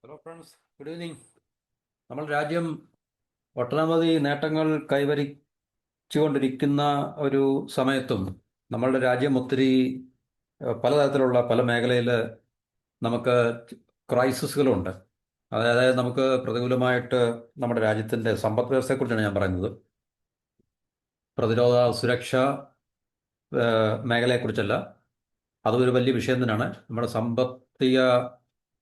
Hello friends, good evening. നമ്മൾ രാജ്യം ഒട്ടനവധി നേട്ടങ്ങൾ കൈവരിച്ചുകൊണ്ടിരിക്കുന്ന ഒരു സമയത്തും നമ്മളുടെ രാജ്യം ഒത്തിരി പലതരത്തിലുള്ള പല മേഖലയിൽ നമുക്ക് ക്രൈസിസുകളുണ്ട്. അതായത് നമുക്ക് പ്രതികൂലമായിട്ട് നമ്മുടെ രാജ്യത്തിൻ്റെ സമ്പദ് വ്യവസ്ഥയെക്കുറിച്ചാണ് ഞാൻ പറയുന്നത്. പ്രതിരോധ സുരക്ഷ മേഖലയെക്കുറിച്ചല്ല. അതും ഒരു വലിയ വിഷയം തന്നെയാണ്. നമ്മുടെ സാമ്പത്തിക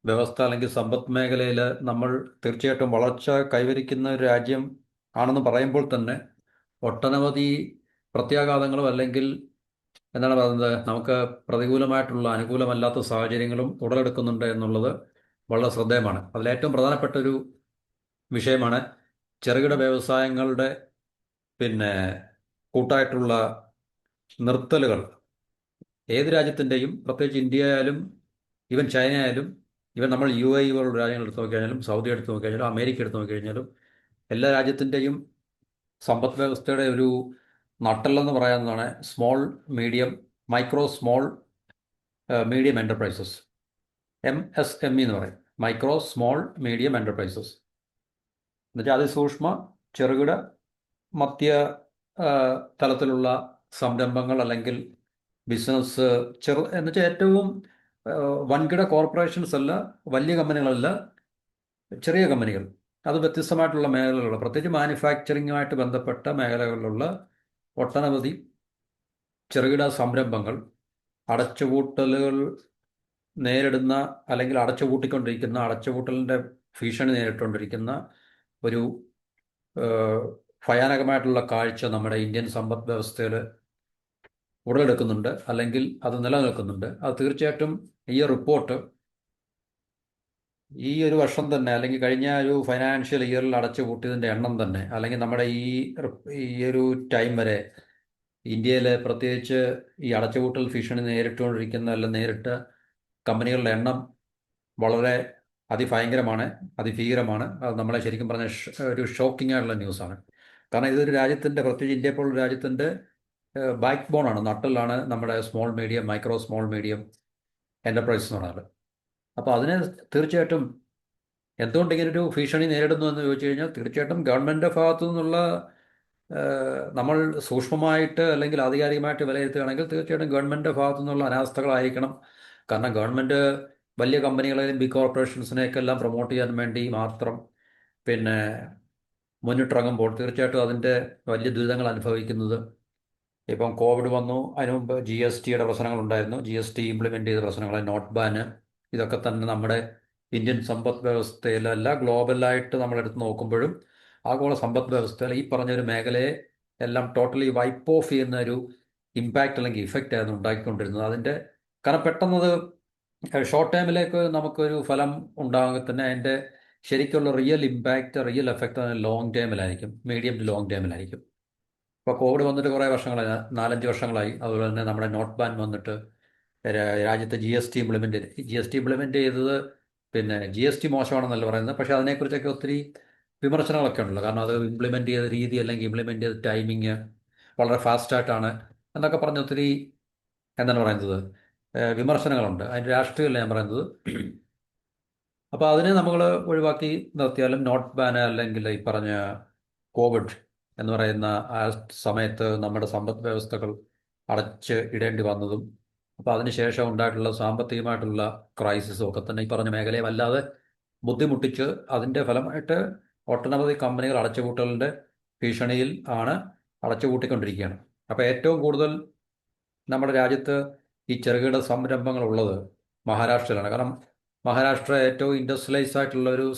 വ്യവസ്ഥ അല്ലെങ്കിൽ സമ്പദ് മേഖലയിൽ നമ്മൾ തീർച്ചയായിട്ടും വളർച്ച കൈവരിക്കുന്ന ഒരു രാജ്യം ആണെന്ന് പറയുമ്പോൾ തന്നെ ഒട്ടനവധി പ്രത്യാഘാതങ്ങളും അല്ലെങ്കിൽ എന്താണ് പറയുന്നത്, നമുക്ക് പ്രതികൂലമായിട്ടുള്ള അനുകൂലമല്ലാത്ത സാഹചര്യങ്ങളും ഉടലെടുക്കുന്നുണ്ട് എന്നുള്ളത് വളരെ ശ്രദ്ധേയമാണ്. അതിലേറ്റവും പ്രധാനപ്പെട്ട ഒരു വിഷയമാണ് ചെറുകിട വ്യവസായങ്ങളുടെ പിന്നെ കൂട്ടായിട്ടുള്ള നിർത്തലുകൾ. ഏത് രാജ്യത്തിൻ്റെയും, പ്രത്യേകിച്ച് ഇന്ത്യ ആയാലും ഈവൻ ചൈന ആയാലും ഈവൻ നമ്മൾ UAE പോലുള്ള രാജ്യങ്ങൾ എടുത്ത് നോക്കിക്കഴിഞ്ഞാലും, സൗദി എടുത്ത് നോക്കിക്കഴിഞ്ഞാലും, അമേരിക്ക എടുത്ത് നോക്കിക്കഴിഞ്ഞാലും എല്ലാ രാജ്യത്തിൻ്റെയും സമ്പദ് വ്യവസ്ഥയുടെ ഒരു നട്ടെല്ലെന്ന് പറയാവുന്നതാണ് സ്മോൾ മീഡിയം എൻ്റർപ്രൈസസ്, MSME എന്ന് പറയും. മൈക്രോ സ്മോൾ മീഡിയം എൻ്റർപ്രൈസസ് എന്നുവെച്ചാൽ അതിസൂക്ഷ്മ ചെറുകിട മധ്യ തലത്തിലുള്ള സംരംഭങ്ങൾ അല്ലെങ്കിൽ ബിസിനസ്. എന്നുവെച്ചാൽ ഏറ്റവും വൻകിട കോർപ്പറേഷൻസ് അല്ല, വലിയ കമ്പനികളല്ല, ചെറിയ കമ്പനികൾ. അത് വ്യത്യസ്തമായിട്ടുള്ള മേഖലകൾ, പ്രത്യേകിച്ച് മാനുഫാക്ചറിങ്ങുമായിട്ട് ബന്ധപ്പെട്ട മേഖലകളിലുള്ള ഒട്ടനവധി ചെറുകിട സംരംഭങ്ങൾ അടച്ചുപൂട്ടലുകൾ നേരിടുന്ന അല്ലെങ്കിൽ അടച്ചുപൂട്ടലിൻ്റെ ഭീഷണി നേരിട്ടുകൊണ്ടിരിക്കുന്ന ഒരു ഭയാനകമായിട്ടുള്ള കാഴ്ച നമ്മുടെ ഇന്ത്യൻ സമ്പദ് വ്യവസ്ഥയിൽ ഉടലെടുക്കുന്നുണ്ട്, അല്ലെങ്കിൽ അത് നിലനിൽക്കുന്നുണ്ട്. അത് തീർച്ചയായിട്ടും ഈ റിപ്പോർട്ട് ഈ ഒരു വർഷം തന്നെ അല്ലെങ്കിൽ കഴിഞ്ഞ ഒരു ഫൈനാൻഷ്യൽ ഇയറിൽ അടച്ചുപൂട്ടിയതിൻ്റെ എണ്ണം തന്നെ, അല്ലെങ്കിൽ നമ്മുടെ ഈ ഒരു ടൈം വരെ ഇന്ത്യയിലെ പ്രത്യേകിച്ച് ഈ അടച്ചുപൂട്ടൽ ഭീഷണി നേരിട്ടുകൊണ്ടിരിക്കുന്ന അല്ലെങ്കിൽ നേരിട്ട കമ്പനികളുടെ എണ്ണം വളരെ അതിഭയങ്കരമാണ്, അതിഭീകരമാണ്. അത് നമ്മളെ ശരിക്കും പറഞ്ഞ ഒരു ഷോക്കിംഗ് ആയിട്ടുള്ള ന്യൂസാണ്. കാരണം ഇതൊരു രാജ്യത്തിൻ്റെ, പ്രത്യേകിച്ച് ഇന്ത്യ പോലുള്ള രാജ്യത്തിൻ്റെ ബാക്ക് ബോണാണ്, നട്ടലാണ് നമ്മുടെ മൈക്രോ സ്മോൾ മീഡിയം എൻ്റർപ്രൈസസ് എന്ന് പറയുന്നത്. അപ്പോൾ അതിനെ തീർച്ചയായിട്ടും എന്തുകൊണ്ട് ഇങ്ങനൊരു ഭീഷണി നേരിടുന്നു എന്ന് ചോദിച്ചു കഴിഞ്ഞാൽ, തീർച്ചയായിട്ടും ഗവൺമെൻറ്റിൻ്റെ ഭാഗത്തു നിന്നുള്ള നമ്മൾ സൂക്ഷ്മമായിട്ട് അല്ലെങ്കിൽ ആധികാരികമായിട്ട് വിലയിരുത്തുകയാണെങ്കിൽ തീർച്ചയായിട്ടും ഗവൺമെൻറ്റിൻ്റെ ഭാഗത്തു നിന്നുള്ള അനാസ്ഥകളായിരിക്കണം. കാരണം ഗവൺമെൻറ് വലിയ കമ്പനികളെയും ബിഗ് കോർപ്പറേഷൻസിനെയൊക്കെ എല്ലാം പ്രൊമോട്ട് ചെയ്യാൻ വേണ്ടി മാത്രം പിന്നെ മുന്നിട്ടിറങ്ങുമ്പോൾ തീർച്ചയായിട്ടും അതിൻ്റെ വലിയ ദുരിതങ്ങൾ അനുഭവിക്കുന്നത്. ഇപ്പം കോവിഡ് വന്നു, അതിനു മുമ്പ് GSTയുടെ പ്രശ്നങ്ങളുണ്ടായിരുന്നു, GST ഇംപ്ലിമെൻ്റ് ചെയ്ത പ്രശ്നങ്ങൾ, നോട്ട് ബാന്, ഇതൊക്കെ തന്നെ നമ്മുടെ ഇന്ത്യൻ സമ്പദ് വ്യവസ്ഥയിലല്ല, ഗ്ലോബലായിട്ട് നമ്മളെടുത്ത് നോക്കുമ്പോഴും ആഗോള സമ്പദ് വ്യവസ്ഥയിൽ ഈ പറഞ്ഞൊരു മേഖലയെ എല്ലാം ടോട്ടലി വൈപ്പ് ഓഫ് ചെയ്യുന്ന ഒരു ഇമ്പാക്റ്റ് അല്ലെങ്കിൽ ഇഫക്റ്റ് ആയിരുന്നു ഉണ്ടാക്കിക്കൊണ്ടിരുന്നത്. അതിൻ്റെ കാരണം പെട്ടെന്നത് ഷോർട്ട് ടൈമിലേക്ക് നമുക്കൊരു ഫലം ഉണ്ടാകുക തന്നെ അതിൻ്റെ ശരിക്കുള്ള real impact, real effect long ടൈമിലായിരിക്കും, മീഡിയം ടു ലോങ് ടൈമിലായിരിക്കും. ഇപ്പോൾ കോവിഡ് വന്നിട്ട് കുറേ വർഷങ്ങളായി, 4-5 വർഷങ്ങളായി. അതുപോലെ തന്നെ നമ്മുടെ നോട്ട് ബാൻ വന്നിട്ട് രാജ്യത്ത് GST ഇംപ്ലിമെൻ്റ് ചെയ്തത്, പിന്നെ GST മോശമാണെന്നല്ല പറയുന്നത്, പക്ഷേ അതിനെക്കുറിച്ചൊക്കെ ഒത്തിരി വിമർശനങ്ങളൊക്കെ ഉണ്ടല്ലോ. കാരണം അത് ഇംപ്ലിമെൻ്റ് ചെയ്ത രീതി അല്ലെങ്കിൽ ഇംപ്ലിമെൻ്റ് ചെയ്ത ടൈമിങ് വളരെ ഫാസ്റ്റായിട്ടാണ് എന്നൊക്കെ പറഞ്ഞ് ഒത്തിരി എന്താണ് പറയുന്നത് വിമർശനങ്ങളുണ്ട്. അതിൻ്റെ രാഷ്ട്രീയമല്ല ഞാൻ പറയുന്നത്. അപ്പോൾ അതിനെ നമ്മൾ ഒഴിവാക്കി നിർത്തിയാലും നോട്ട് ബാന് അല്ലെങ്കിൽ ഈ പറഞ്ഞ കോവിഡ് എന്ന് പറയുന്ന ആ സമയത്ത് നമ്മുടെ സമ്പദ് വ്യവസ്ഥകൾ അടച്ച് ഇടേണ്ടി വന്നതും, അപ്പോൾ അതിനുശേഷം ഉണ്ടായിട്ടുള്ള സാമ്പത്തികമായിട്ടുള്ള ക്രൈസിസും ഒക്കെ തന്നെ ഈ പറഞ്ഞ മേഖലയെ വല്ലാതെ ബുദ്ധിമുട്ടിച്ച് അതിൻ്റെ ഫലമായിട്ട് ഒട്ടനവധി കമ്പനികൾ അടച്ചുപൂട്ടലിൻ്റെ ഭീഷണിയിൽ ആണ്, അടച്ചുപൂട്ടിക്കൊണ്ടിരിക്കുകയാണ്. അപ്പോൾ ഏറ്റവും കൂടുതൽ നമ്മുടെ രാജ്യത്ത് ഈ ചെറുകിട സംരംഭങ്ങൾ ഉള്ളത് മഹാരാഷ്ട്രയിലാണ്. കാരണം മഹാരാഷ്ട്ര ഏറ്റവും ഇൻഡസ്ട്രിയലൈസ് ആയിട്ടുള്ള ഒരു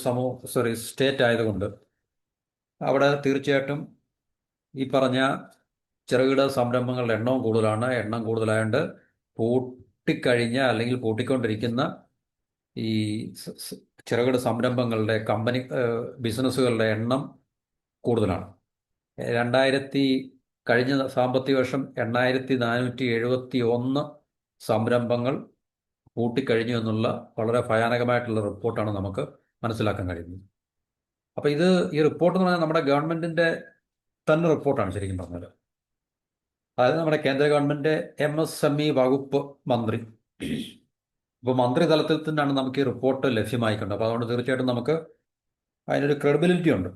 സ്റ്റേറ്റ് ആയതുകൊണ്ട് അവിടെ തീർച്ചയായിട്ടും ഈ പറഞ്ഞ ചെറുകിട സംരംഭങ്ങളുടെ എണ്ണവും കൂടുതലാണ്. എണ്ണം കൂടുതലായതുകൊണ്ട് പൂട്ടിക്കഴിഞ്ഞ അല്ലെങ്കിൽ പൂട്ടിക്കൊണ്ടിരിക്കുന്ന ഈ ചെറുകിട സംരംഭങ്ങളുടെ ബിസിനസ്സുകളുടെ എണ്ണം കൂടുതലാണ്. കഴിഞ്ഞ സാമ്പത്തിക വർഷം 8471 സംരംഭങ്ങൾ പൂട്ടിക്കഴിഞ്ഞു എന്നുള്ള വളരെ ഭയാനകമായിട്ടുള്ള റിപ്പോർട്ടാണ് നമുക്ക് മനസ്സിലാക്കാൻ കഴിയുന്നത്. അപ്പോൾ ഈ റിപ്പോർട്ട് എന്ന് പറഞ്ഞാൽ നമ്മുടെ ഗവൺമെൻറ്റിൻ്റെ തന്നെ റിപ്പോർട്ടാണ് ശരിക്കും പറഞ്ഞത്. അതായത് നമ്മുടെ കേന്ദ്ര ഗവൺമെൻറ് MSME വകുപ്പ് മന്ത്രി ഇപ്പോൾ മന്ത്രിതലത്തിൽ തന്നെയാണ് നമുക്ക് ഈ റിപ്പോർട്ട് ലഭ്യമായിക്കൊണ്ട്. അപ്പോൾ അതുകൊണ്ട് തീർച്ചയായിട്ടും നമുക്ക് അതിനൊരു ക്രെഡിബിലിറ്റി ഉണ്ട്.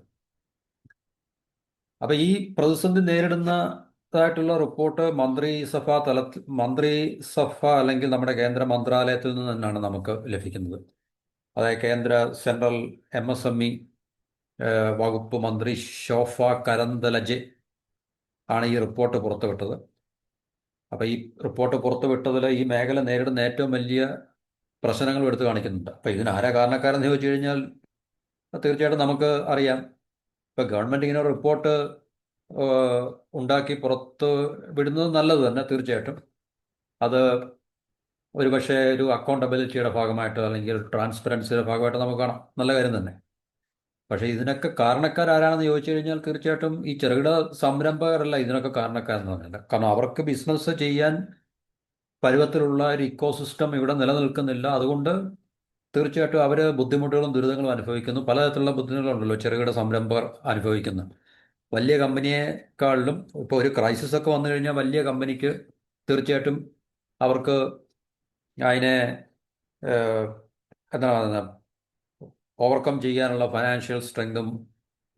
അപ്പോൾ ഈ പ്രതിസന്ധി നേരിടുന്നതായിട്ടുള്ള റിപ്പോർട്ട് മന്ത്രിസഭ അല്ലെങ്കിൽ നമ്മുടെ കേന്ദ്ര മന്ത്രാലയത്തിൽ നിന്ന് തന്നെയാണ് നമുക്ക് ലഭിക്കുന്നത്. അതായത് കേന്ദ്ര സെൻട്രൽ MSME വകുപ്പ് മന്ത്രി ശോഭ കരന്തലജെ ആണ് ഈ റിപ്പോർട്ട് പുറത്തുവിട്ടത്. അപ്പോൾ ഈ റിപ്പോർട്ട് പുറത്തുവിട്ടതിൽ ഈ മേഖല നേരിടുന്ന ഏറ്റവും വലിയ പ്രശ്നങ്ങൾ എടുത്തു കാണിക്കുന്നുണ്ട്. അപ്പോൾ ഇതിന് ആരാ കാരണക്കാരെന്ന് ചോദിച്ചു കഴിഞ്ഞാൽ തീർച്ചയായിട്ടും നമുക്ക് അറിയാം. ഇപ്പോൾ ഗവൺമെൻറ് ഇങ്ങനെ ഒരു റിപ്പോർട്ട് ഉണ്ടാക്കി പുറത്ത് വിടുന്നത് നല്ലത് തന്നെ, തീർച്ചയായിട്ടും. അത് ഒരുപക്ഷെ ഒരു അക്കൗണ്ടബിലിറ്റിയുടെ ഭാഗമായിട്ട് അല്ലെങ്കിൽ ട്രാൻസ്പെറൻസിയുടെ ഭാഗമായിട്ട് നമുക്ക് കാണാം, നല്ല കാര്യം തന്നെ. പക്ഷേ ഇതിനൊക്കെ കാരണക്കാരാരാണെന്ന് ചോദിച്ചു കഴിഞ്ഞാൽ തീർച്ചയായിട്ടും ഈ ചെറുകിട സംരംഭകരല്ല ഇതിനൊക്കെ കാരണക്കാരെന്ന് പറഞ്ഞില്ല. കാരണം അവർക്ക് ബിസിനസ് ചെയ്യാൻ പരുവത്തിലുള്ള ഒരു ഇക്കോസിസ്റ്റം ഇവിടെ നിലനിൽക്കുന്നില്ല. അതുകൊണ്ട് തീർച്ചയായിട്ടും അവർ ബുദ്ധിമുട്ടുകളും ദുരിതങ്ങളും അനുഭവിക്കുന്നു. പലതരത്തിലുള്ള ബുദ്ധിമുട്ടുകളുണ്ടല്ലോ ചെറുകിട സംരംഭകർ അനുഭവിക്കുന്നു. വലിയ കമ്പനിയെക്കാളിലും ഇപ്പോൾ ഒരു ക്രൈസിസ് ഒക്കെ വന്നു കഴിഞ്ഞാൽ വലിയ കമ്പനിക്ക് തീർച്ചയായിട്ടും അവർക്ക് അതിനെ എന്താ പറയുക, ഓവർകം ചെയ്യാനുള്ള ഫൈനാൻഷ്യൽ സ്ട്രെങ്തും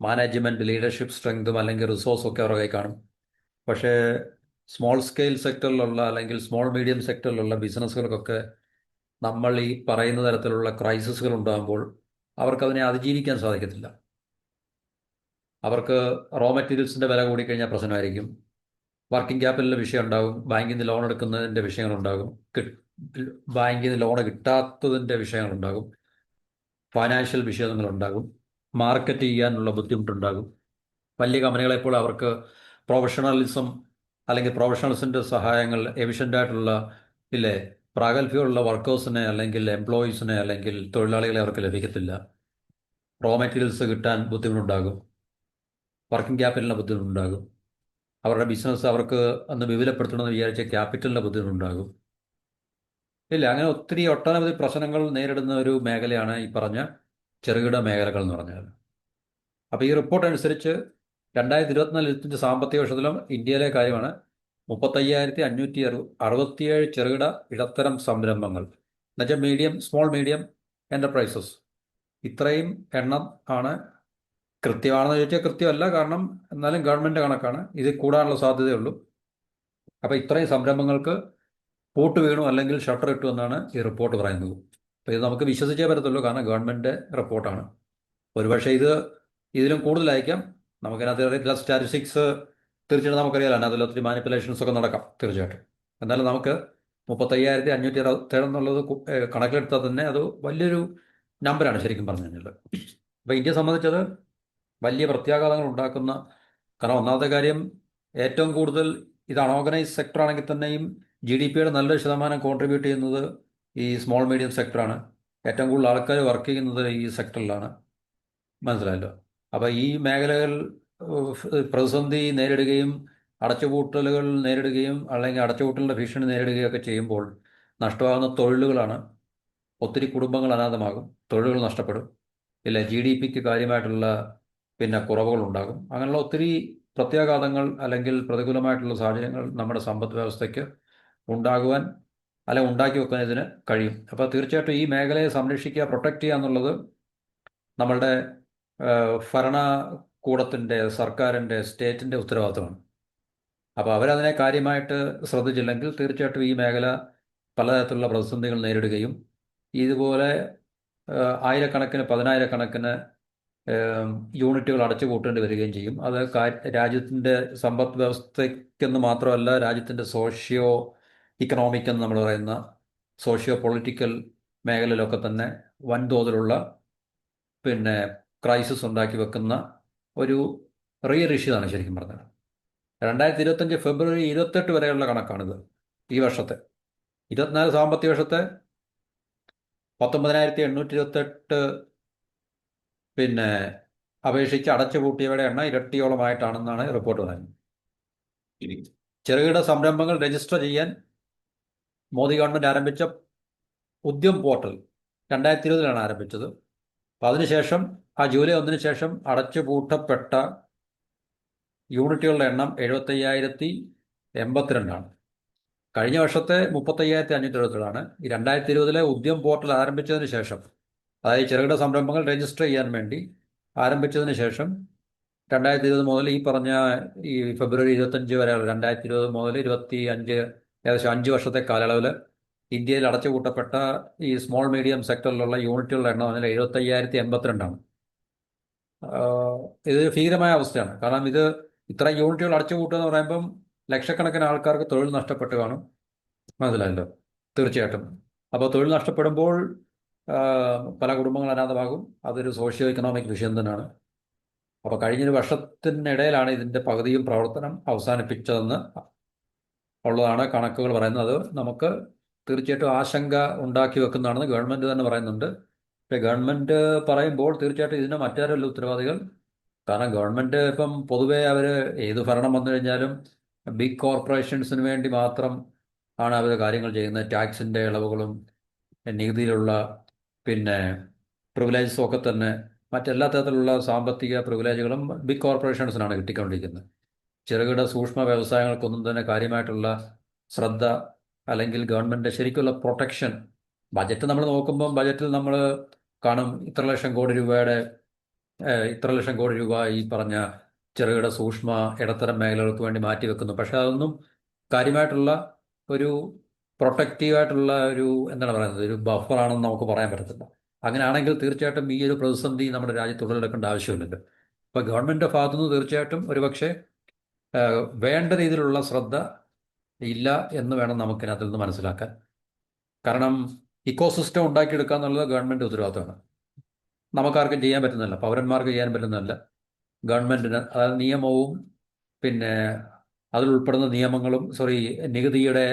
മാനേജ്മെൻറ്റ് ലീഡർഷിപ്പ് സ്ട്രെങ്തും അല്ലെങ്കിൽ റിസോഴ്സും ഒക്കെ അവരുടെ കൈ കാണും. പക്ഷേ സ്മോൾ സ്കെയിൽ സെക്ടറിലുള്ള അല്ലെങ്കിൽ സ്മോൾ മീഡിയം സെക്ടറിലുള്ള ബിസിനസ്സുകൾക്കൊക്കെ നമ്മൾ ഈ പറയുന്ന തരത്തിലുള്ള ക്രൈസിസുകൾ ഉണ്ടാകുമ്പോൾ അവർക്കതിനെ അതിജീവിക്കാൻ സാധിക്കത്തില്ല. അവർക്ക് റോ മെറ്റീരിയൽസിൻ്റെ വില കൂടിക്കഴിഞ്ഞാൽ പ്രശ്നമായിരിക്കും. വർക്കിംഗ് ക്യാപിറ്റലിൻ്റെ വിഷയം ഉണ്ടാകും. ബാങ്കിൽ നിന്ന് ലോൺ എടുക്കുന്നതിൻ്റെ വിഷയങ്ങളുണ്ടാകും. ബാങ്കിൽ നിന്ന് ലോൺ കിട്ടാത്തതിൻ്റെ വിഷയങ്ങളുണ്ടാകും. ഫൈനാൻഷ്യൽ വിഷയങ്ങളുണ്ടാകും. മാർക്കറ്റ് ചെയ്യാനുള്ള ബുദ്ധിമുട്ടുണ്ടാകും. വലിയ കമ്പനികളെപ്പോൾ അവർക്ക് പ്രൊഫഷണലിസം അല്ലെങ്കിൽ പ്രൊഫഷണൽസിൻ്റെ സഹായങ്ങൾ, എഫിഷ്യൻ്റായിട്ടുള്ള ഇല്ലേ പ്രാഗൽഭ്യമുള്ള വർക്കേഴ്സിനെ അല്ലെങ്കിൽ എംപ്ലോയീസിനെ അല്ലെങ്കിൽ തൊഴിലാളികളെ അവർക്ക് ലഭിക്കത്തില്ല. റോ മെറ്റീരിയൽസ് കിട്ടാൻ ബുദ്ധിമുട്ടുണ്ടാകും. വർക്കിംഗ് ക്യാപിറ്റലിൻ്റെ ബുദ്ധിമുട്ടുണ്ടാകും. അവരുടെ ബിസിനസ് അവർക്ക് അന്ന് വിപുലപ്പെടുത്തണമെന്ന് വിചാരിച്ച ക്യാപിറ്റലിൻ്റെ ബുദ്ധിമുട്ടുണ്ടാകും. ഇല്ല, അങ്ങനെ ഒട്ടനവധി പ്രശ്നങ്ങൾ നേരിടുന്ന ഒരു മേഖലയാണ് ഈ പറഞ്ഞ ചെറുകിട മേഖലകൾ എന്ന് പറഞ്ഞാൽ. അപ്പോൾ ഈ റിപ്പോർട്ട് അനുസരിച്ച് 2024-25 സാമ്പത്തിക വർഷത്തിലും ഇന്ത്യയിലെ കാര്യമാണ് 35,567 ചെറുകിട ഇടത്തരം സംരംഭങ്ങൾ എന്നുവെച്ചാൽ സ്മോൾ മീഡിയം എൻ്റർപ്രൈസസ്. ഇത്രയും എണ്ണം ആണ്. കൃത്യമാണെന്ന് ചോദിച്ചാൽ കൃത്യമല്ല, കാരണം എന്നാലും ഗവൺമെൻറ് കണക്കാണ്. ഇത് കൂടാനുള്ള സാധ്യതയുള്ളൂ. അപ്പോൾ ഇത്രയും സംരംഭങ്ങൾക്ക് പൂട്ട് വീണു അല്ലെങ്കിൽ ഷട്ടർ ഇട്ടു എന്നാണ് ഈ റിപ്പോർട്ട് പറയുന്നത്. അപ്പോൾ ഇത് നമുക്ക് വിശ്വസിച്ചേ പറ്റത്തുള്ളൂ, കാരണം ഗവൺമെൻറ് റിപ്പോർട്ടാണ്. ഒരുപക്ഷെ ഇതിലും കൂടുതലായിരിക്കാം. നമുക്കതിനകത്ത് അറിയത്തില്ല. സ്റ്റാറ്റിസ്റ്റിക്സ് തീർച്ചയായിട്ടും നമുക്കറിയാലോ, അതിനകത്ത് ഒത്തിരി മാനിപ്പുലേഷൻസ് ഒക്കെ നടക്കാം തീർച്ചയായിട്ടും. എന്നാലും നമുക്ക് 35,567 എന്നുള്ളത് കണക്കിലെടുത്താൽ തന്നെ അത് വലിയൊരു നമ്പറാണ് ശരിക്കും പറഞ്ഞു കഴിഞ്ഞാൽ. അപ്പോൾ ഇന്ത്യയെ സംബന്ധിച്ചത് വലിയ പ്രത്യാഘാതങ്ങൾ ഉണ്ടാക്കുന്ന, കാരണം ഒന്നാമത്തെ കാര്യം ഏറ്റവും കൂടുതൽ ഇത് അൺഓർഗനൈസ്ഡ് സെക്ടർ ആണെങ്കിൽ തന്നെയും GDP-യുടെ നല്ലൊരു ശതമാനം കോൺട്രിബ്യൂട്ട് ചെയ്യുന്നത് ഈ സ്മോൾ മീഡിയം സെക്ടറാണ്. ഏറ്റവും കൂടുതൽ ആൾക്കാർ വർക്ക് ചെയ്യുന്നത് ഈ സെക്ടറിലാണ്. മനസ്സിലായല്ലോ. അപ്പോൾ ഈ മേഖലകൾ പ്രതിസന്ധി നേരിടുകയും അടച്ചുപൂട്ടലുകൾ നേരിടുകയും അല്ലെങ്കിൽ അടച്ചുപൂട്ടലിൻ്റെ ഭീഷണി നേരിടുകയൊക്കെ ചെയ്യുമ്പോൾ നഷ്ടമാകുന്ന തൊഴിലുകളാണ്. ഒത്തിരി കുടുംബങ്ങൾ അനാഥമാകും, തൊഴിലുകൾ നഷ്ടപ്പെടും. ഇല്ല, GDP-ക്ക് കാര്യമായിട്ടുള്ള കുറവുകൾ ഉണ്ടാകും. അങ്ങനെയുള്ള ഒത്തിരി പ്രത്യാഘാതങ്ങൾ അല്ലെങ്കിൽ പ്രതികൂലമായിട്ടുള്ള സാഹചര്യങ്ങൾ നമ്മുടെ സമ്പദ് വ്യവസ്ഥയ്ക്ക് ഉണ്ടാകുവാൻ അല്ലെങ്കിൽ ഉണ്ടാക്കി വെക്കാൻ ഇതിന് കഴിയും. അപ്പോൾ തീർച്ചയായിട്ടും ഈ മേഖലയെ സംരക്ഷിക്കുക, പ്രൊട്ടക്റ്റ് ചെയ്യുക എന്നുള്ളത് നമ്മളുടെ ഭരണകൂടത്തിൻ്റെ, സർക്കാരിൻ്റെ, സ്റ്റേറ്റിൻ്റെ ഉത്തരവാദിത്തമാണ്. അപ്പോൾ അവരതിനെ കാര്യമായിട്ട് ശ്രദ്ധിച്ചില്ലെങ്കിൽ തീർച്ചയായിട്ടും ഈ മേഖല പലതരത്തിലുള്ള പ്രതിസന്ധികൾ നേരിടുകയും ഇതുപോലെ ആയിരക്കണക്കിന് പതിനായിരക്കണക്കിന് യൂണിറ്റുകൾ അടച്ചു പൂട്ടേണ്ടി വരികയും ചെയ്യും. അത് രാജ്യത്തിൻ്റെ സമ്പദ് വ്യവസ്ഥയ്ക്കെന്ന് മാത്രമല്ല, രാജ്യത്തിൻ്റെ സോഷ്യോ ഇക്കണോമിക് എന്ന് നമ്മൾ പറയുന്ന സോഷ്യോ പൊളിറ്റിക്കൽ മേഖലയിലൊക്കെ തന്നെ വൻതോതിലുള്ള ക്രൈസിസ് ഉണ്ടാക്കി വെക്കുന്ന ഒരു റിയൽ ഇഷ്യൂതാണ് ശരിക്കും പറഞ്ഞത്. 2025 ഫെബ്രുവരി 28 വരെയുള്ള കണക്കാണിത്. ഈ വർഷത്തെ 24 സാമ്പത്തിക വർഷത്തെ 19,828 അപേക്ഷിച്ച് അടച്ചുപൂട്ടിയവരുടെ എണ്ണം ഇരട്ടിയോളമായിട്ടാണെന്നാണ് റിപ്പോർട്ട് പറയുന്നത്. ചെറുകിട സംരംഭങ്ങൾ രജിസ്റ്റർ ചെയ്യാൻ മോദി ഗവൺമെൻറ് ആരംഭിച്ച ഉദ്യം പോർട്ടൽ 2020 ആരംഭിച്ചത്. അപ്പോൾ അതിനുശേഷം ജൂലൈ 1 ശേഷം അടച്ചുപൂട്ടപ്പെട്ട യൂണിറ്റുകളുടെ എണ്ണം 75,082 കഴിഞ്ഞ വർഷത്തെ 35,577 ഈ 2020 ഉദ്യം പോർട്ടൽ ആരംഭിച്ചതിന് ശേഷം, അതായത് ചെറുകിട സംരംഭങ്ങൾ രജിസ്റ്റർ ചെയ്യാൻ വേണ്ടി ആരംഭിച്ചതിന് ശേഷം 2020 മുതൽ ഈ പറഞ്ഞ ഈ ഫെബ്രുവരി 25 വരെ 2020 മുതൽ 25, ഏകദേശം 5 വർഷത്തെ കാലയളവിൽ ഇന്ത്യയിൽ അടച്ചുപൂട്ടപ്പെട്ട ഈ സ്മോൾ മീഡിയം സെക്ടറിലുള്ള യൂണിറ്റുകളുടെ എണ്ണം അതിൽ 75,082ആണ്. ഇത് ഭീകരമായ അവസ്ഥയാണ്. കാരണം ഇത് ഇത്രയും യൂണിറ്റുകൾ അടച്ചുപൂട്ടുക എന്ന് പറയുമ്പം ലക്ഷക്കണക്കിന് ആൾക്കാർക്ക് തൊഴിൽ നഷ്ടപ്പെട്ട് കാണും. മനസ്സിലായല്ലോ? തീർച്ചയായിട്ടും. അപ്പോൾ തൊഴിൽ നഷ്ടപ്പെടുമ്പോൾ ആ, പല കുടുംബങ്ങൾ അനാഥമാകും. അതൊരു സോഷ്യോ എക്കണോമിക് വിഷയം തന്നെയാണ്. അപ്പോൾ കഴിഞ്ഞൊരു വർഷത്തിനിടയിലാണ് ഇതിൻ്റെ പകുതിയും പ്രവർത്തനം അവസാനിപ്പിച്ചതെന്ന് ഉള്ളതാണ് കണക്കുകൾ പറയുന്നത്. അത് നമുക്ക് തീർച്ചയായിട്ടും ആശങ്ക ഉണ്ടാക്കി വെക്കുന്നതാണെന്ന് ഗവൺമെൻറ് തന്നെ പറയുന്നുണ്ട്. പക്ഷേ ഗവൺമെൻറ് പറയുമ്പോൾ തീർച്ചയായിട്ടും ഇതിന് മറ്റാരല്ല ഉത്തരവാദികൾ. കാരണം ഗവൺമെൻറ് ഇപ്പം പൊതുവേ അവർ ഏത് ഭരണം വന്നു കഴിഞ്ഞാലും ബിഗ് കോർപ്പറേഷൻസിന് വേണ്ടി മാത്രം ആണ് അവർ കാര്യങ്ങൾ ചെയ്യുന്നത്. ടാക്സിൻ്റെ ഇളവുകളും നികുതിയിലുള്ള പിന്നെ പ്രിവിലേജസും ഒക്കെ തന്നെ മറ്റെല്ലാ തരത്തിലുള്ള സാമ്പത്തിക പ്രിവിലേജുകളും ബിഗ് കോർപ്പറേഷൻസിനാണ് കിട്ടിക്കൊണ്ടിരിക്കുന്നത്. ചെറുകിട സൂക്ഷ്മ വ്യവസായങ്ങൾക്കൊന്നും തന്നെ കാര്യമായിട്ടുള്ള ശ്രദ്ധ അല്ലെങ്കിൽ ഗവൺമെൻറ് ശരിക്കുള്ള പ്രൊട്ടക്ഷൻ. ബജറ്റ് നമ്മൾ നോക്കുമ്പം ബജറ്റിൽ നമ്മൾ കാണും ഇത്ര ലക്ഷം കോടി രൂപ ഈ പറഞ്ഞ ചെറുകിട സൂക്ഷ്മ ഇടത്തരം മേഖലകൾക്ക് വേണ്ടി മാറ്റിവെക്കുന്നു. പക്ഷെ അതൊന്നും കാര്യമായിട്ടുള്ള ഒരു പ്രൊട്ടക്റ്റീവായിട്ടുള്ള ഒരു എന്താണ് പറയുന്നത്, ഒരു ബഫറാണെന്ന് നമുക്ക് പറയാൻ പറ്റത്തില്ല. അങ്ങനെയാണെങ്കിൽ തീർച്ചയായിട്ടും ഈ ഒരു പ്രതിസന്ധി നമ്മുടെ രാജ്യത്ത് ഉടലെടുക്കേണ്ട ആവശ്യമില്ലല്ലോ. അപ്പോൾ ഗവൺമെൻറ് ഭാഗത്തുനിന്ന് തീർച്ചയായിട്ടും ഒരുപക്ഷെ വേണ്ട രീതിയിലുള്ള ശ്രദ്ധ ഇല്ല എന്ന് വേണം നമുക്കിനകത്തിൽ നിന്ന് മനസ്സിലാക്കാൻ. കാരണം ഇക്കോസിസ്റ്റം ഉണ്ടാക്കിയെടുക്കുക എന്നുള്ളത് ഗവൺമെൻറ് ഉത്തരവാദിത്തമാണ്. നമുക്കാർക്കും ചെയ്യാൻ പറ്റുന്നില്ല, പൗരന്മാർക്ക് ചെയ്യാൻ പറ്റുന്നില്ല. ഗവൺമെൻറ്റിന്, അതായത് നിയമവും പിന്നെ അതിൽ ഉൾപ്പെടുന്ന നിയമങ്ങളും നികുതിയുടെ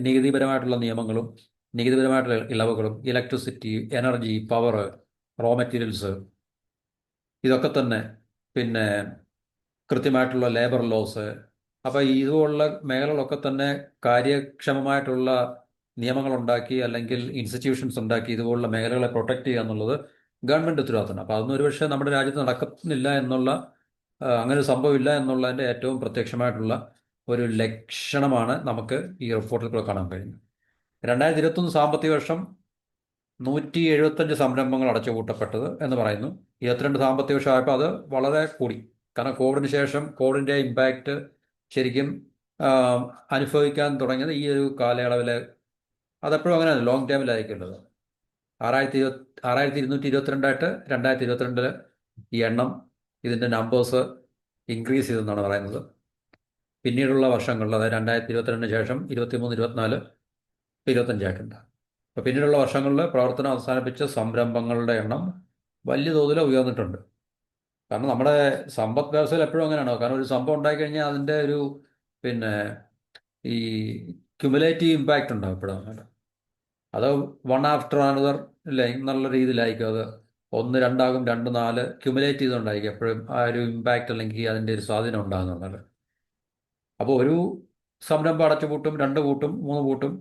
നികുതിപരമായിട്ടുള്ള നിയമങ്ങളും നികുതിപരമായിട്ടുള്ള ഇളവുകളും electricity, energy, power, raw materials, ഇതൊക്കെ തന്നെ പിന്നെ കൃത്യമായിട്ടുള്ള ലേബർ ലോസ്. അപ്പോൾ ഇതുപോലുള്ള മേഖലകളൊക്കെ തന്നെ കാര്യക്ഷമമായിട്ടുള്ള നിയമങ്ങളുണ്ടാക്കി അല്ലെങ്കിൽ ഇൻസ്റ്റിറ്റ്യൂഷൻസ് ഉണ്ടാക്കി ഇതുപോലുള്ള മേഖലകളെ പ്രൊട്ടക്റ്റ് ചെയ്യുക എന്നുള്ളത് ഗവൺമെൻറ് ഉത്തരവാദിത്തമാണ്. അപ്പോൾ അതൊന്നും ഒരുപക്ഷെ നമ്മുടെ രാജ്യത്ത് നടക്കുന്നില്ല എന്നുള്ള അങ്ങനെ ഒരു സംഭവമില്ല എന്നുള്ളതിൻ്റെ ഏറ്റവും പ്രത്യക്ഷമായിട്ടുള്ള ഒരു ലക്ഷണമാണ് നമുക്ക് ഈ റിപ്പോർട്ടിൽ കൂടെ കാണാൻ കഴിയുന്നത്. 2021 സാമ്പത്തിക വർഷം 175 സംരംഭങ്ങൾ അടച്ചുപൂട്ടപ്പെട്ടത് എന്ന് പറയുന്നു. 22 സാമ്പത്തിക വർഷമായപ്പോൾ അത് വളരെ കൂടി. കാരണം കോവിഡിന് ശേഷം കോവിഡിൻ്റെ ഇമ്പാക്റ്റ് ശരിക്കും അനുഭവിക്കാൻ തുടങ്ങിയത് ഈ ഒരു കാലയളവിൽ. അതെപ്പോഴും അങ്ങനെയാണ്, ലോങ് ടേമിലായിരിക്കുള്ളത്. 6,222 2022 ഈ എണ്ണം, ഇതിൻ്റെ നമ്പേഴ്സ് ഇൻക്രീസ് ചെയ്തെന്നാണ് പറയുന്നത്. പിന്നീടുള്ള വർഷങ്ങളിൽ, അതായത് 2022 ശേഷം 23, 24, 25 അപ്പോൾ പിന്നീടുള്ള വർഷങ്ങളിൽ പ്രവർത്തനം അവസാനിപ്പിച്ച സംരംഭങ്ങളുടെ എണ്ണം വലിയ തോതിൽ ഉയർന്നിട്ടുണ്ട്. കാരണം നമ്മുടെ സമ്പദ് വ്യവസ്ഥയിൽ എപ്പോഴും അങ്ങനെയാണോ, കാരണം ഒരു സംഭവം ഉണ്ടായിക്കഴിഞ്ഞാൽ അതിൻ്റെ ഒരു പിന്നെ ഈ ക്യുമുലേറ്റീവ് ഇമ്പാക്റ്റ് ഉണ്ടാവും എപ്പോഴും. അത് വൺ ആഫ്റ്റർ അനദർ ഇല്ലേ എന്നുള്ള രീതിയിലായിരിക്കും. അത് 1, 2 ആകും, 2, 4 ക്യുമുലേറ്റ് ചെയ്തുകൊണ്ടായിരിക്കും എപ്പോഴും ആ ഒരു ഇമ്പാക്റ്റ് അല്ലെങ്കിൽ അതിൻ്റെ ഒരു സ്വാധീനം ഉണ്ടാകുന്നുള്ളത്. അപ്പോൾ ഒരു സംരംഭം അടച്ചുപൂട്ടും, 2 പൂട്ടും, 3 പൂട്ടും.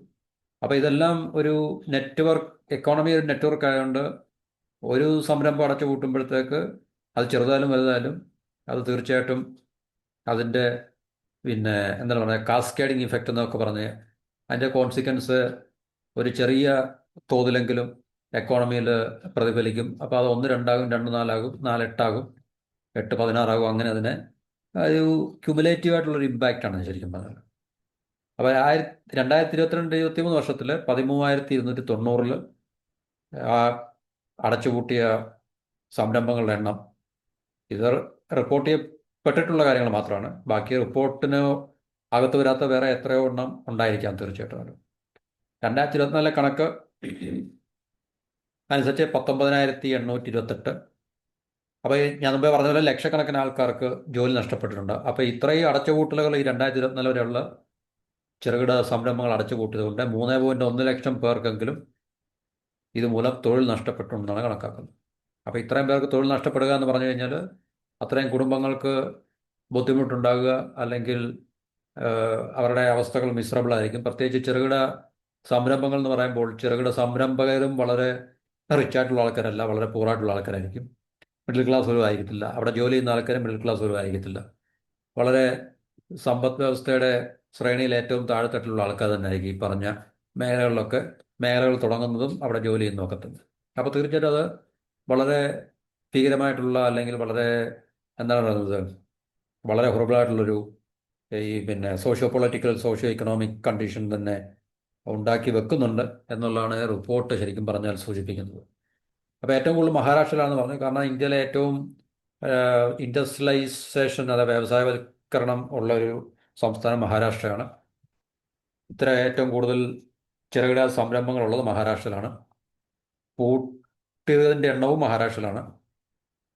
അപ്പോൾ ഇതെല്ലാം ഒരു നെറ്റ്വർക്ക് എക്കോണമി, ഒരു നെറ്റ്വർക്ക് ആയതുകൊണ്ട് ഒരു സംരംഭം അടച്ചുപൂട്ടുമ്പോഴത്തേക്ക് അത് ചെറുതായാലും വലുതായാലും അത് തീർച്ചയായിട്ടും അതിൻ്റെ പിന്നെ എന്താണ് പറയുക, കാസ്കേഡിങ് ഇഫക്റ്റ് എന്നൊക്കെ പറഞ്ഞ് അതിൻ്റെ കോൺസിക്വൻസ് ഒരു ചെറിയ തോതിലെങ്കിലും എക്കോണമിയിൽ പ്രതിഫലിക്കും. അപ്പോൾ അത് 1, 2 ആകും, 2, 4 ആകും, 4, 8 ആകും, 8, 16 ആകും. അങ്ങനെ അതിനെ ഒരു ക്യുമുലേറ്റീവ് ആയിട്ടുള്ളൊരു ഇമ്പാക്റ്റാണ് ശരിക്കും പറഞ്ഞത്. അപ്പോൾ 2022, 2023 വർഷത്തിൽ 13,290 ആ അടച്ചുപൂട്ടിയ സംരംഭങ്ങളുടെ എണ്ണം. ഇത് റിപ്പോർട്ട് ചെയ്യപ്പെട്ടിട്ടുള്ള കാര്യങ്ങൾ മാത്രമാണ്. ബാക്കി റിപ്പോർട്ടിന് അകത്ത് വരാത്ത വേറെ എത്രയോ എണ്ണം ഉണ്ടായിരിക്കാം തീർച്ചയായിട്ടും. 2024 കണക്ക് അനുസരിച്ച് 19,828. അപ്പോൾ ഞാൻ മുമ്പേ പറഞ്ഞ പോലെ ലക്ഷക്കണക്കിന് ആൾക്കാർക്ക് ജോലി നഷ്ടപ്പെട്ടിട്ടുണ്ട്. അപ്പോൾ ഇത്രയും അടച്ചുപൂട്ടലുകൾ ഈ 2024 വരെയുള്ള ചെറുകിട സംരംഭങ്ങൾ അടച്ചുപൂട്ടിയതുകൊണ്ട് 3.1 ലക്ഷം പേർക്കെങ്കിലും ഇതുമൂലം തൊഴിൽ നഷ്ടപ്പെട്ടുണ്ടെന്നാണ് കണക്കാക്കുന്നത്. അപ്പോൾ ഇത്രയും പേർക്ക് തൊഴിൽ നഷ്ടപ്പെടുക എന്ന് പറഞ്ഞു കഴിഞ്ഞാൽ അത്രയും കുടുംബങ്ങൾക്ക് ബുദ്ധിമുട്ടുണ്ടാകുക, അല്ലെങ്കിൽ അവരുടെ അവസ്ഥകൾ മിസറബിളായിരിക്കും. പ്രത്യേകിച്ച് ചെറുകിട സംരംഭങ്ങൾ എന്ന് പറയുമ്പോൾ ചെറുകിട സംരംഭകരും വളരെ റിച്ച് ആയിട്ടുള്ള ആൾക്കാരല്ല, വളരെ പൂറായിട്ടുള്ള ആൾക്കാരായിരിക്കും. മിഡിൽ ക്ലാസ് പോലും ആയിരിക്കത്തില്ല. അവിടെ ജോലി ചെയ്യുന്ന ആൾക്കാരും മിഡിൽ ക്ലാസ് പോലും ആയിരിക്കത്തില്ല. വളരെ സമ്പദ് വ്യവസ്ഥയുടെ ശ്രേണിയിൽ ഏറ്റവും താഴെത്തട്ടിലുള്ള ആൾക്കാർ തന്നെ ആയിരിക്കും ഈ പറഞ്ഞ മേഖലകളിലൊക്കെ മേഖലകൾ തുടങ്ങുന്നതും അവിടെ ജോലി ചെയ്യുന്നതൊക്കെ തന്നെ. അപ്പോൾ തീർച്ചയായിട്ടും അത് വളരെ ഭീകരമായിട്ടുള്ള അല്ലെങ്കിൽ വളരെ എന്താണ് പറയുന്നത് വളരെ ഹൊറബിളായിട്ടുള്ളൊരു ഈ പിന്നെ socio political socio economic condition തന്നെ ഉണ്ടാക്കി വെക്കുന്നുണ്ട് എന്നുള്ളതാണ് റിപ്പോർട്ട് ശരിക്കും പറഞ്ഞാൽ സൂചിപ്പിക്കുന്നത്. അപ്പോൾ ഏറ്റവും കൂടുതൽ മഹാരാഷ്ട്രയിലാണെന്ന് പറഞ്ഞു. കാരണം ഇന്ത്യയിലെ ഏറ്റവും ഇൻഡസ്ട്രിയലൈസേഷൻ അതായത് വ്യവസായവൽക്കരണം ഉള്ള ഒരു സംസ്ഥാനം മഹാരാഷ്ട്രയാണ്. ഇത്ര ഏറ്റവും കൂടുതൽ ചെറുകിട സംരംഭങ്ങളുള്ളത് മഹാരാഷ്ട്രയിലാണ്. പൂട്ടിയതിൻ്റെ എണ്ണവും മഹാരാഷ്ട്രയിലാണ്.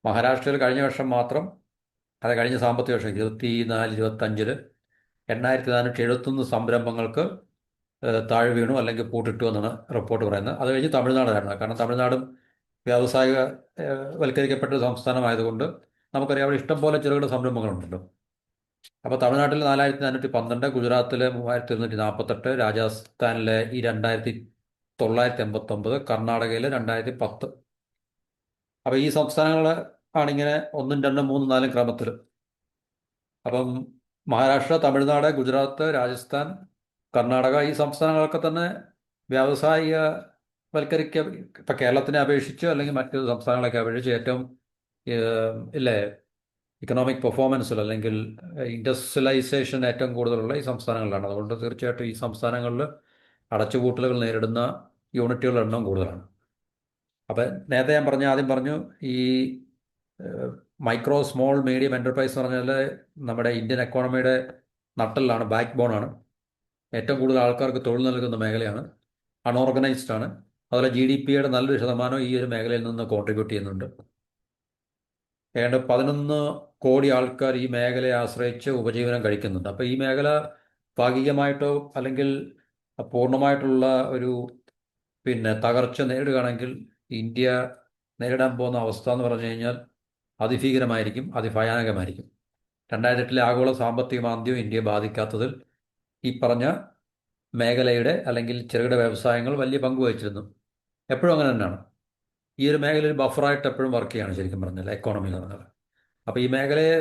മഹാരാഷ്ട്രയിൽ കഴിഞ്ഞ വർഷം മാത്രം, അത് കഴിഞ്ഞ സാമ്പത്തിക വർഷം 24-25 8471 സംരംഭങ്ങൾക്ക് താഴെ വീണു അല്ലെങ്കിൽ പൂട്ടിട്ടു എന്നാണ് റിപ്പോർട്ട് പറയുന്നത്. അത് കഴിഞ്ഞ് തമിഴ്നാടായിരുന്നു. കാരണം തമിഴ്നാടും വ്യാവസായിക വൽക്കരിക്കപ്പെട്ട ഒരു സംസ്ഥാനമായതുകൊണ്ട് നമുക്കറിയാം അവിടെ ഇഷ്ടംപോലെ ചെറുകിട സംരംഭങ്ങളുണ്ടല്ലോ. അപ്പോൾ തമിഴ്നാട്ടിൽ 4412, ഗുജറാത്തിൽ 3148, രാജസ്ഥാനിലെ ഈ 2989, കർണാടകയിൽ 2010. അപ്പോൾ ഈ സംസ്ഥാനങ്ങൾ ആണിങ്ങനെ 1, 2, 3, 4 ക്രമത്തിൽ. അപ്പം മഹാരാഷ്ട്ര, തമിഴ്നാട്, ഗുജറാത്ത്, രാജസ്ഥാൻ, കർണാടക ഈ സംസ്ഥാനങ്ങളൊക്കെ തന്നെ വ്യാവസായിക ഇപ്പം കേരളത്തിനെ അപേക്ഷിച്ച് അല്ലെങ്കിൽ മറ്റ് സംസ്ഥാനങ്ങളൊക്കെ അപേക്ഷിച്ച് ഏറ്റവും ഇല്ലേ ഇക്കണോമിക് പെർഫോമൻസിൽ അല്ലെങ്കിൽ ഇൻഡസ്ട്രിയലൈസേഷൻ ഏറ്റവും കൂടുതലുള്ള ഈ സംസ്ഥാനങ്ങളിലാണ്. അതുകൊണ്ട് തീർച്ചയായിട്ടും ഈ സംസ്ഥാനങ്ങളിൽ അടച്ചുപൂട്ടലുകൾ നേരിടുന്ന യൂണിറ്റുകളുടെ എണ്ണം കൂടുതലാണ്. അപ്പം നേരത്തെ ഞാൻ ആദ്യം പറഞ്ഞു ഈ മൈക്രോ സ്മോൾ മീഡിയം എൻ്റർപ്രൈസ് എന്ന് പറഞ്ഞാൽ നമ്മുടെ ഇന്ത്യൻ എക്കോണമിയുടെ നട്ടെല്ലാണ്, ബാക്ക് ബോണാണ്. ഏറ്റവും കൂടുതൽ ആൾക്കാർക്ക് തൊഴിൽ നൽകുന്ന മേഖലയാണ്. അൺഓർഗനൈസ്ഡ് ആണ്. അതുപോലെ GDP-യുടെ നല്ലൊരു ശതമാനം ഈ ഒരു മേഖലയിൽ നിന്ന് കോൺട്രിബ്യൂട്ട് ചെയ്യുന്നുണ്ട്. ഏതാണ്ട് 11 കോടി ആൾക്കാർ ഈ മേഖലയെ ആശ്രയിച്ച് ഉപജീവനം കഴിക്കുന്നുണ്ട്. അപ്പോൾ ഈ മേഖല ഭാഗികമായിട്ടോ അല്ലെങ്കിൽ പൂർണ്ണമായിട്ടുള്ള ഒരു തകർച്ച നേരിടുകയാണെങ്കിൽ ഇന്ത്യ നേരിടാൻ പോകുന്ന അവസ്ഥ എന്ന് പറഞ്ഞു കഴിഞ്ഞാൽ അതിഭീകരമായിരിക്കും, അതിഭയാനകമായിരിക്കും. 2008 ആഗോള സാമ്പത്തിക മാന്ദ്യം ഇന്ത്യയെ ബാധിക്കാത്തതിൽ ഈ പറഞ്ഞ മേഖലയുടെ അല്ലെങ്കിൽ ചെറുകിട വ്യവസായങ്ങൾ വലിയ പങ്ക് വഹിച്ചിരുന്നു. എപ്പോഴും അങ്ങനെ തന്നെയാണ്. ഈ ഒരു മേഖലയിൽ ബഫറായിട്ട് എപ്പോഴും വർക്ക് ചെയ്യാണ് ശരിക്കും പറഞ്ഞാൽ എക്കോണമി എന്ന് പറഞ്ഞാൽ. അപ്പോൾ ഈ മേഖലയെ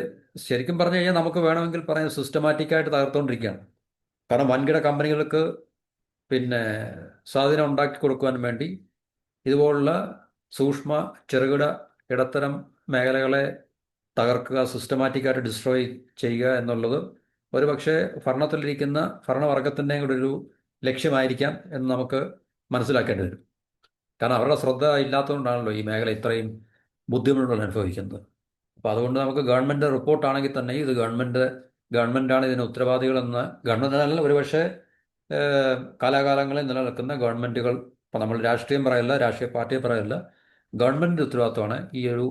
ശരിക്കും പറഞ്ഞു കഴിഞ്ഞാൽ നമുക്ക് വേണമെങ്കിൽ പറയാൻ സിസ്റ്റമാറ്റിക്കായിട്ട് തകർത്തുകൊണ്ടിരിക്കുകയാണ്. കാരണം വൻകിട കമ്പനികൾക്ക് സ്വാധീനം ഉണ്ടാക്കി കൊടുക്കുവാൻ വേണ്ടി ഇതുപോലുള്ള സൂക്ഷ്മ ചെറുകിട ഇടത്തരം മേഖലകളെ തകർക്കുക, സിസ്റ്റമാറ്റിക്കായിട്ട് ഡിസ്ട്രോയ് ചെയ്യുക എന്നുള്ളത് ഒരുപക്ഷെ ഭരണത്തിലിരിക്കുന്ന ഭരണവർഗത്തിൻ്റെയും കൂടെ ഒരു ലക്ഷ്യമായിരിക്കാം എന്ന് നമുക്ക് മനസ്സിലാക്കേണ്ടി വരും. കാരണം അവരുടെ ശ്രദ്ധ ഇല്ലാത്തതുകൊണ്ടാണല്ലോ ഈ മേഖല ഇത്രയും ബുദ്ധിമുട്ടുകൾ അനുഭവിക്കുന്നത്. അപ്പോൾ അതുകൊണ്ട് നമുക്ക് ഗവൺമെൻറ് റിപ്പോർട്ടാണെങ്കിൽ തന്നെ ഇത് ഗവൺമെൻറ്റാണ് ഇതിന് ഉത്തരവാദികളെന്ന് ഗവൺമെൻറ്റിനല്ല ഒരുപക്ഷെ കാലാകാലങ്ങളിൽ നിലനിൽക്കുന്ന ഗവൺമെൻറ്റുകൾ, ഇപ്പോൾ നമ്മൾ രാഷ്ട്രീയം പറയല്ല, രാഷ്ട്രീയ പാർട്ടിയെ പറയല്ല, ഗവൺമെൻറ്റിൻ്റെ ഉത്തരവാദിത്വമാണ് ഈ ഒരു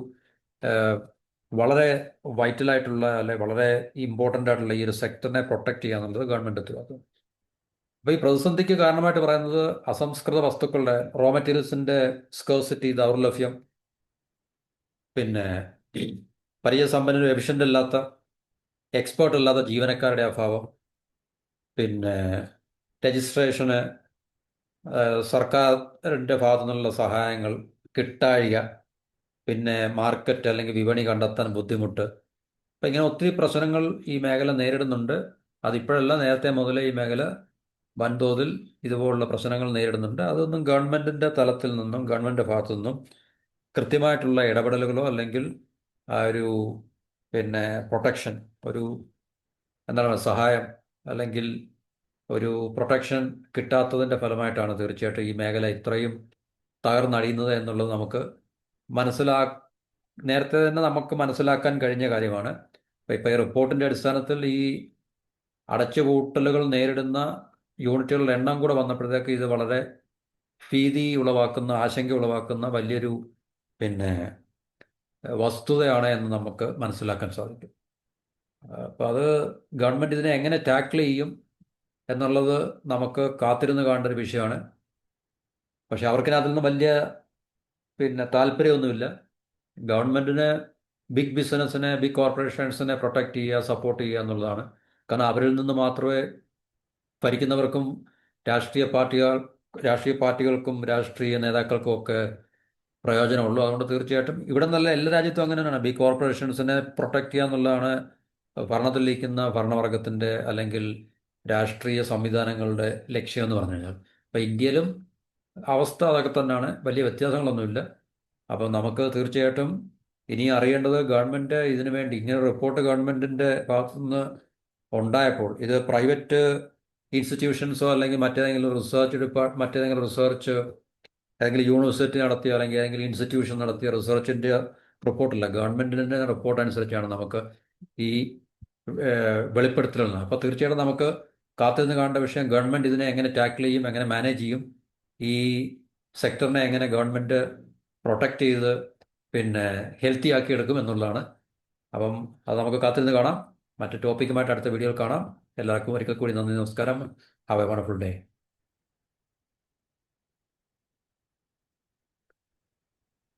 വളരെ വൈറ്റലായിട്ടുള്ള അല്ലെ വളരെ ഇമ്പോർട്ടൻ്റ് ആയിട്ടുള്ള ഈ ഒരു സെക്ടറിനെ പ്രൊട്ടക്റ്റ് ചെയ്യുക എന്നുള്ളത് ഗവൺമെൻറ് ഉത്തരവാദിത്വം. അപ്പോൾ ഈ പ്രതിസന്ധിക്ക് കാരണമായിട്ട് പറയുന്നത് അസംസ്കൃത വസ്തുക്കളുടെ റോ മെറ്റീരിയൽസിൻ്റെ സ്കേഴ്സിറ്റി, ദൗർലഭ്യം, പരിചയസമ്പന്നരും എഫിഷ്യൻ്റ് അല്ലാത്ത എക്സ്പേർട്ട് അല്ലാത്ത ജീവനക്കാരുടെ അഭാവം, രജിസ്ട്രേഷന് സർക്കാരിൻ്റെ ഭാഗത്തു നിന്നുള്ള സഹായങ്ങൾ കിട്ടാഴിക, മാർക്കറ്റ് അല്ലെങ്കിൽ വിപണി കണ്ടെത്താൻ ബുദ്ധിമുട്ട്. അപ്പം ഇങ്ങനെ ഒത്തിരി പ്രശ്നങ്ങൾ ഈ മേഖല നേരിടുന്നുണ്ട്. അതിപ്പോഴല്ല, നേരത്തെ മുതലേ ഈ മേഖല വൻതോതിൽ ഇതുപോലുള്ള പ്രശ്നങ്ങൾ നേരിടുന്നുണ്ട്. അതൊന്നും ഗവൺമെൻറ്റിൻ്റെ തലത്തിൽ നിന്നും ഗവൺമെൻറ് ഭാഗത്തു നിന്നും കൃത്യമായിട്ടുള്ള ഇടപെടലുകളോ അല്ലെങ്കിൽ ആ ഒരു പ്രൊട്ടക്ഷൻ, ഒരു സഹായം അല്ലെങ്കിൽ ഒരു പ്രൊട്ടക്ഷൻ കിട്ടാത്തതിൻ്റെ ഫലമായിട്ടാണ് തീർച്ചയായിട്ടും ഈ മേഖല ഇത്രയും തകർന്നടിയുന്നത് എന്നുള്ളത് നമുക്ക് നേരത്തെ തന്നെ നമുക്ക് മനസ്സിലാക്കാൻ കഴിഞ്ഞ കാര്യമാണ്. ഇപ്പോൾ ഈ റിപ്പോർട്ടിൻ്റെ അടിസ്ഥാനത്തിൽ ഈ അടച്ചുപൂട്ടലുകൾ നേരിടുന്ന യൂണിറ്റുകളുടെ എണ്ണം കൂടെ വന്നപ്പോഴത്തേക്ക് ഇത് വളരെ ഭീതി ഉളവാക്കുന്ന, ആശങ്ക ഉളവാക്കുന്ന വലിയൊരു വസ്തുതയാണ് എന്ന് നമുക്ക് മനസ്സിലാക്കാൻ സാധിക്കും. അപ്പോൾ അത് ഗവൺമെൻറ് ഇതിനെ എങ്ങനെ ടാക്കിൾ ചെയ്യും എന്നുള്ളത് നമുക്ക് കാത്തിരുന്ന് കാണേണ്ട ഒരു വിഷയമാണ്. പക്ഷെ അവർക്കിന് അതിൽ നിന്ന് വലിയ താല്പര്യമൊന്നുമില്ല. ഗവൺമെൻറ്റിന് ബിഗ് ബിസിനസ്സിനെ, ബിഗ് കോർപ്പറേഷൻസിനെ പ്രൊട്ടക്റ്റ് ചെയ്യുക, സപ്പോർട്ട് ചെയ്യുക എന്നുള്ളതാണ്. കാരണം അവരിൽ നിന്ന് മാത്രമേ ഭരിക്കുന്നവർക്കും രാഷ്ട്രീയ പാർട്ടികൾക്കും രാഷ്ട്രീയ നേതാക്കൾക്കും ഒക്കെ പ്രയോജനമുള്ളൂ. അതുകൊണ്ട് തീർച്ചയായിട്ടും ഇവിടെ നല്ല എല്ലാ രാജ്യത്തും അങ്ങനെ തന്നെയാണ്. ബിഗ് കോർപ്പറേഷൻസിനെ പ്രൊട്ടക്റ്റ് ചെയ്യുക എന്നുള്ളതാണ് ഭരണത്തിലിരിക്കുന്ന ഭരണവർഗത്തിൻ്റെ അല്ലെങ്കിൽ രാഷ്ട്രീയ സംവിധാനങ്ങളുടെ ലക്ഷ്യം എന്ന് പറഞ്ഞു കഴിഞ്ഞാൽ. അപ്പം ഇന്ത്യയിലും അവസ്ഥ അതൊക്കെ തന്നെയാണ്, വലിയ വ്യത്യാസങ്ങളൊന്നുമില്ല. അപ്പം നമുക്ക് തീർച്ചയായിട്ടും ഇനി അറിയേണ്ടത് ഗവൺമെൻറ് ഇതിനു വേണ്ടി ഇങ്ങനെ റിപ്പോർട്ട് ഗവൺമെൻറ്റിൻ്റെ ഭാഗത്തുനിന്ന് ഉണ്ടായപ്പോൾ ഇത് പ്രൈവറ്റ് ഇൻസ്റ്റിറ്റ്യൂഷൻസോ അല്ലെങ്കിൽ മറ്റേതെങ്കിലും റിസർച്ച് ഏതെങ്കിലും യൂണിവേഴ്സിറ്റി നടത്തിയ അല്ലെങ്കിൽ ഏതെങ്കിലും ഇൻസ്റ്റിറ്റ്യൂഷൻ നടത്തിയ റിസർച്ചിൻ്റെ റിപ്പോർട്ടില്ല, ഗവൺമെൻറ്റിൻ്റെ റിപ്പോർട്ട് അനുസരിച്ചാണ് നമുക്ക് ഈ വെളിപ്പെടുത്തലുള്ളത്. അപ്പോൾ തീർച്ചയായിട്ടും നമുക്ക് കാത്തിരുന്ന് കാണേണ്ട വിഷയം ഗവൺമെൻറ് ഇതിനെ എങ്ങനെ ടാക്കിൾ ചെയ്യും, എങ്ങനെ മാനേജ് ചെയ്യും, ഈ സെക്ടറിനെ എങ്ങനെ ഗവൺമെൻറ് പ്രൊട്ടക്റ്റ് ചെയ്ത് പിന്നെ ഹെൽത്തി ആക്കി എടുക്കും എന്നുള്ളതാണ്. അപ്പം അത് നമുക്ക് കാത്തിരുന്ന് കാണാം. മറ്റു ടോപ്പിക്കുമായിട്ട് അടുത്ത വീഡിയോയിൽ കാണാം. എല്ലാവർക്കും ഒരിക്കൽ കൂടി നന്ദി, നമസ്കാരം. Have A wonderful day.